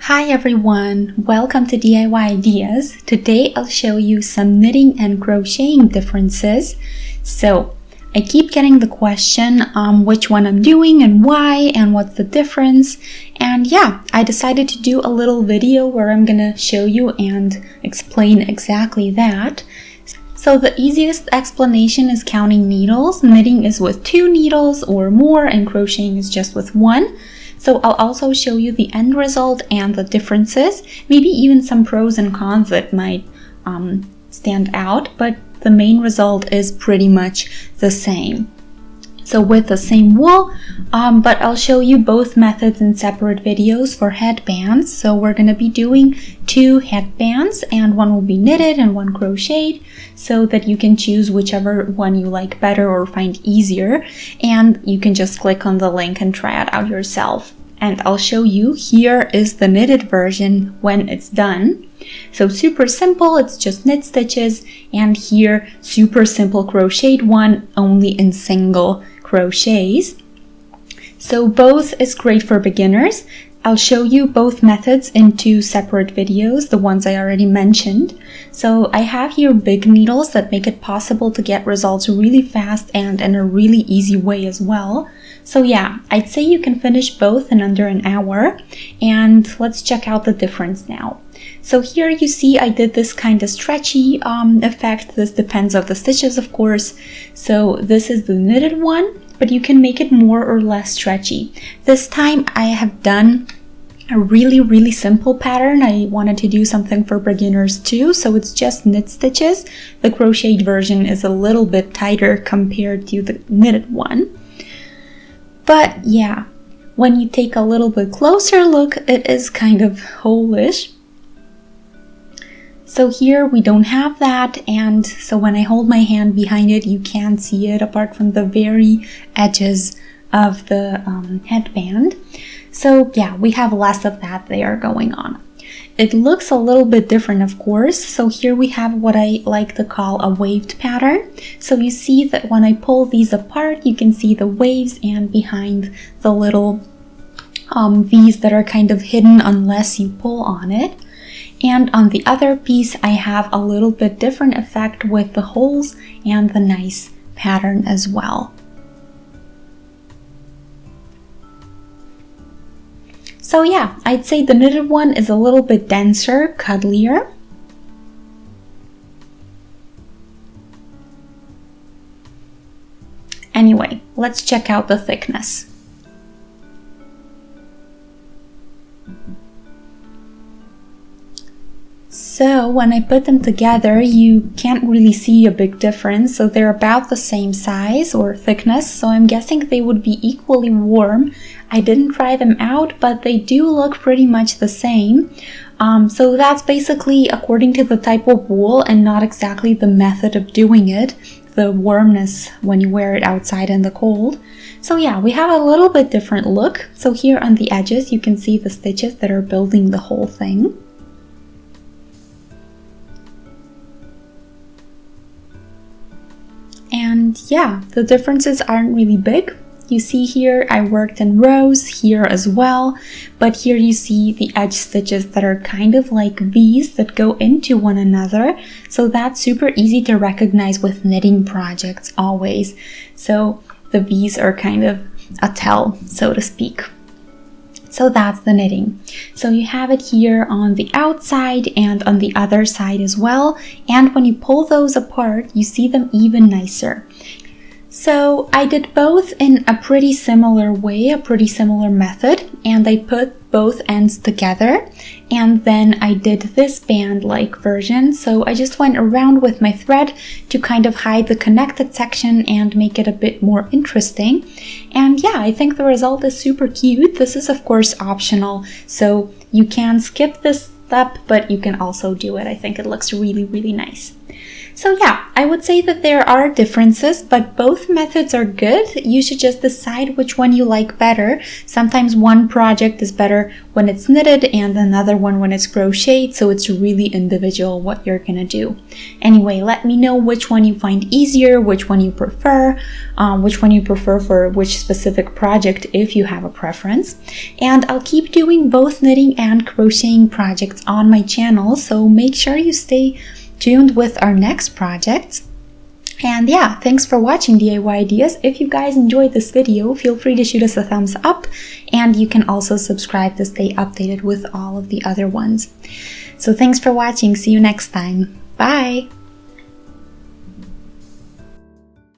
Hi everyone, welcome to DIY Ideas. Today I'll show you some knitting and crocheting differences. So I keep getting the question which one I'm doing and why and what's the difference. And yeah, I decided to do a little video where I'm gonna show you and explain exactly that. So the easiest explanation is counting needles. Knitting is with 2 needles or more and crocheting is just with 1. So I'll also show you the end result and the differences, maybe even some pros and cons that might stand out, but the main result is pretty much the same. So with the same wool, but I'll show you both methods in separate videos for headbands. So we're going to be doing 2 headbands, and one will be knitted and one crocheted, so that you can choose whichever one you like better or find easier, and you can just click on the link and try it out yourself. And I'll show you, here is the knitted version when it's done. So super simple, it's just knit stitches, and here super simple crocheted one, only in single crochets. So both is great for beginners. I'll show you both methods in 2 separate videos, the ones I already mentioned. So I have here big needles that make it possible to get results really fast and in a really easy way as well. So yeah, I'd say you can finish both in under an hour, and let's check out the difference now. So here you see I did this kind of stretchy effect. This depends on the stitches, of course. So this is the knitted one, but you can make it more or less stretchy. This time I have done a really simple pattern. I wanted to do something for beginners too, so it's just knit stitches. The crocheted version is a little bit tighter compared to the knitted one. But yeah, when you take a little bit closer look, it is kind of whole-ish. So here we don't have that, and so when I hold my hand behind it, you can't see it apart from the very edges of the headband. So yeah, we have less of that there going on. It looks a little bit different, of course. So here we have what I like to call a waved pattern. So you see that when I pull these apart, you can see the waves and behind the little V's that are kind of hidden unless you pull on it. And on the other piece, I have a little bit different effect with the holes and the nice pattern as well. So yeah, I'd say the knitted one is a little bit denser, cuddlier. Anyway, let's check out the thickness. So when I put them together, you can't really see a big difference. So they're about the same size or thickness. So I'm guessing they would be equally warm. I didn't try them out, but they do look pretty much the same. So that's basically according to the type of wool and not exactly the method of doing it, the warmness when you wear it outside in the cold. So yeah, we have a little bit different look. So here on the edges, you can see the stitches that are building the whole thing. And yeah, the differences aren't really big. You see here I worked in rows, here as well, but here you see the edge stitches that are kind of like V's that go into one another. So that's super easy to recognize with knitting projects always. So the V's are kind of a tell, so to speak. So that's the knitting. So you have it here on the outside and on the other side as well. And when you pull those apart, you see them even nicer. So I did both in a pretty similar way, a pretty similar method, and I put both ends together, and then I did this band-like version. So I just went around with my thread to kind of hide the connected section and make it a bit more interesting. And yeah, I think the result is super cute. This is of course optional, so you can skip this step, but you can also do it. I think it looks really, really nice. So yeah, I would say that there are differences, but both methods are good. You should just decide which one you like better. Sometimes one project is better when it's knitted and another one when it's crocheted, so it's really individual what you're gonna do. Anyway, let me know which one you find easier, which one you prefer for which specific project if you have a preference. And I'll keep doing both knitting and crocheting projects on my channel, so make sure you stay tuned with our next projects. And yeah, thanks for watching DIY Ideas. If you guys enjoyed this video, feel free to shoot us a thumbs up, and you can also subscribe to stay updated with all of the other ones. So thanks for watching. See you next time. Bye!